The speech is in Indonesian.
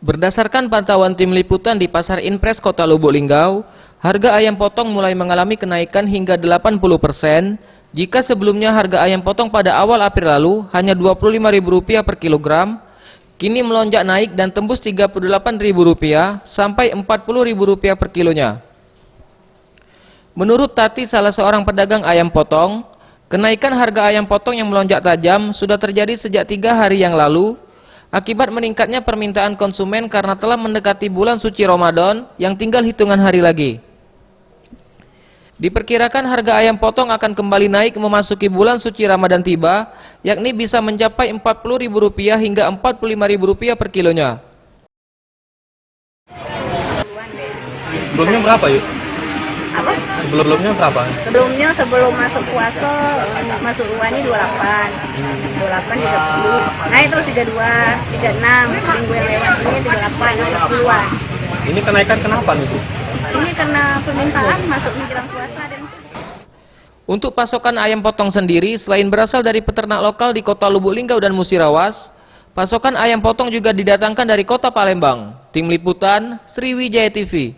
Berdasarkan pantauan tim liputan di Pasar Inpres Kota Lubuk Linggau, harga ayam potong mulai mengalami kenaikan hingga 80%, jika sebelumnya harga ayam potong pada awal April lalu hanya Rp25.000 per kilogram, kini melonjak naik dan tembus Rp38.000 sampai Rp40.000 per kilonya. Menurut Tati, salah seorang pedagang ayam potong, kenaikan harga ayam potong yang melonjak tajam sudah terjadi sejak 3 hari yang lalu, akibat meningkatnya permintaan konsumen karena telah mendekati bulan suci Ramadan yang tinggal hitungan hari lagi. Diperkirakan harga ayam potong akan kembali naik memasuki bulan suci Ramadan tiba, yakni bisa mencapai Rp40.000 hingga Rp45.000 per kilonya. Sebelumnya berapa yuk? Apa? Sebelumnya berapa? Sebelum masuk puasa masuk uangnya 28 30 naik terus 32 36 minggu yang lewat ini 38 40-an. Ini kenaikan kenapa nih Bu? Ini karena permintaan masuk menjelang puasa dan Untuk pasokan ayam potong sendiri, selain berasal dari peternak lokal di Kota Lubuk Linggau dan Musirawas, pasokan ayam potong juga didatangkan dari Kota Palembang. Tim Liputan, Sriwijaya TV.